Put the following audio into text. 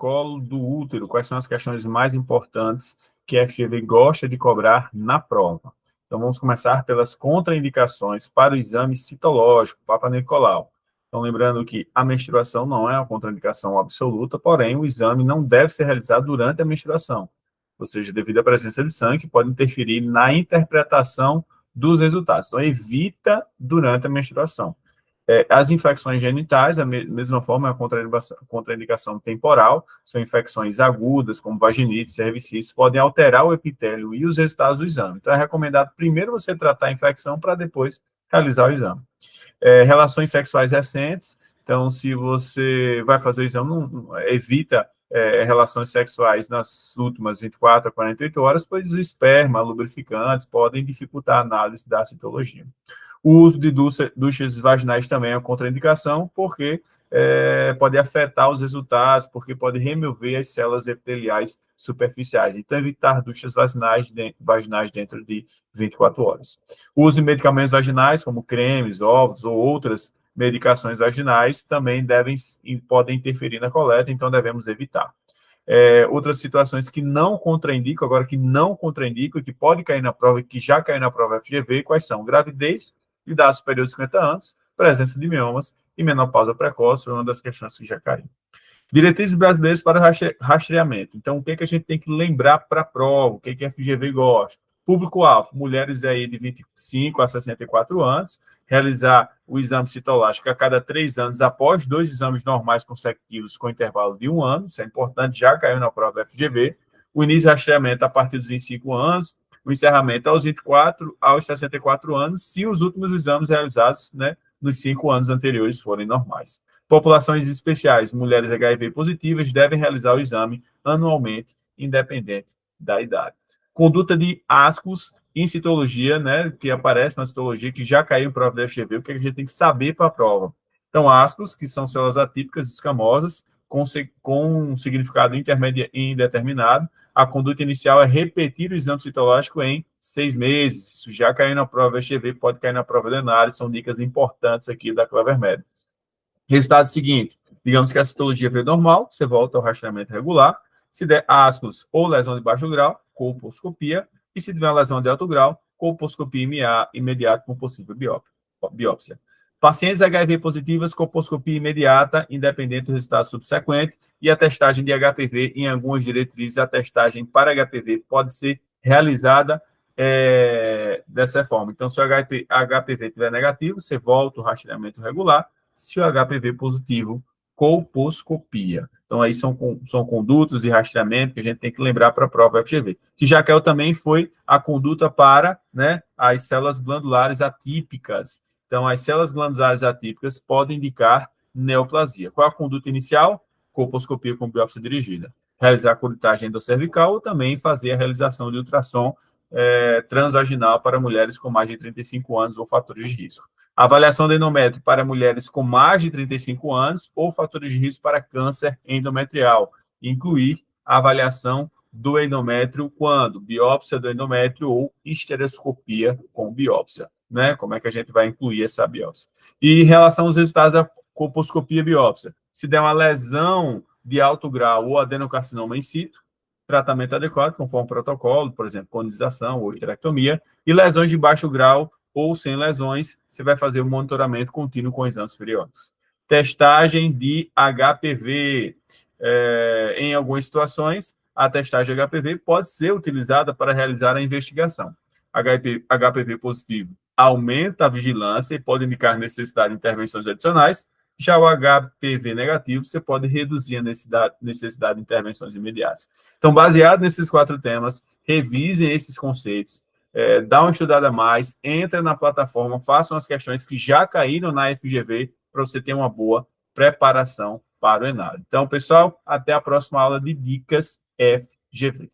colo do útero, quais são as questões mais importantes que a FGV gosta de cobrar na prova. Então, vamos começar pelas contraindicações para o exame citológico, Papa Nicolau. Então, lembrando que a menstruação não é uma contraindicação absoluta, porém, o exame não deve ser realizado durante a menstruação, ou seja, devido à presença de sangue, que pode interferir na interpretação dos resultados. Então, evita durante a menstruação. As infecções genitais, da mesma forma, é uma contraindicação temporal, são infecções agudas, como vaginite, cervicite, podem alterar o epitélio e os resultados do exame. Então, é recomendado primeiro você tratar a infecção para depois realizar o exame. Relações sexuais recentes, então, se você vai fazer o exame, evita relações sexuais nas últimas 24 a 48 horas, pois o esperma, lubrificantes, podem dificultar a análise da citologia. O uso de duchas vaginais também é uma contraindicação, porque pode afetar os resultados, porque pode remover as células epiteliais superficiais. Então, evitar duchas vaginais dentro de 24 horas. O uso de medicamentos vaginais, como cremes, ovos ou outras medicações vaginais, também podem interferir na coleta, então devemos evitar. Outras situações que não contraindicam, e que pode cair na prova e que já caiu na prova FGV, quais são? Gravidez, idade superior de 50 anos, presença de miomas e menopausa precoce, uma das questões que já caiu. Diretrizes brasileiras para rastreamento. Então, o que a gente tem que lembrar para a prova? O que a FGV gosta? Público-alvo, mulheres aí de 25 a 64 anos, realizar o exame citológico a cada 3 anos, após 2 exames normais consecutivos com intervalo de 1 ano, isso é importante, já caiu na prova da FGV. O início de rastreamento a partir dos 25 anos, o encerramento aos 24 aos 64 anos, se os últimos exames realizados, nos 5 anos anteriores forem normais. Populações especiais, mulheres HIV positivas, devem realizar o exame anualmente, independente da idade. Conduta de ascos em citologia, que aparece na citologia, que já caiu em prova da FGV, o que a gente tem que saber para a prova. Então, ascos, que são células atípicas escamosas, com um significado intermédio e indeterminado. A conduta inicial é repetir o exame citológico em 6 meses. Isso já caiu na prova FGV, pode cair na prova da análise, são dicas importantes aqui da Clever Med. Resultado seguinte, digamos que a citologia veio normal, você volta ao rastreamento regular. Se der ascos ou lesão de baixo grau, colposcopia. E se tiver uma lesão de alto grau, colposcopia imediata com possível biópsia. Pacientes HIV positivas, colposcopia imediata, independente do resultado subsequente, e a testagem de HPV, em algumas diretrizes, a testagem para HPV pode ser realizada dessa forma. Então, se o HPV estiver negativo, você volta ao rastreamento regular. Se o HPV positivo, colposcopia. Então, aí são condutas de rastreamento que a gente tem que lembrar para a prova FGV. Que já caiu também foi a conduta para as células glandulares atípicas. Então, as células glandulares atípicas podem indicar neoplasia. Qual a conduta inicial? Colposcopia com biópsia dirigida. Realizar a curetagem endocervical ou também fazer a realização de ultrassom transvaginal para mulheres com mais de 35 anos ou fatores de risco. Avaliação do endométrio para mulheres com mais de 35 anos ou fatores de risco para câncer endometrial. Incluir a avaliação do endométrio quando? Biópsia do endométrio ou histeroscopia com biópsia. Como é que a gente vai incluir essa biópsia? E em relação aos resultados da colposcopia e biópsia, se der uma lesão de alto grau ou adenocarcinoma in situ, tratamento adequado, conforme o protocolo, por exemplo, conização ou esterectomia, e lesões de baixo grau ou sem lesões, você vai fazer o monitoramento contínuo com exames periódicos. Testagem de HPV. Em algumas situações, a testagem de HPV pode ser utilizada para realizar a investigação. HPV positivo aumenta a vigilância e pode indicar necessidade de intervenções adicionais. Já o HPV negativo, você pode reduzir a necessidade de intervenções imediatas. Então, baseado nesses 4 temas, revisem esses conceitos, dá uma estudada a mais, entra na plataforma, façam as questões que já caíram na FGV para você ter uma boa preparação para o ENAD. Então, pessoal, até a próxima aula de Dicas FGV.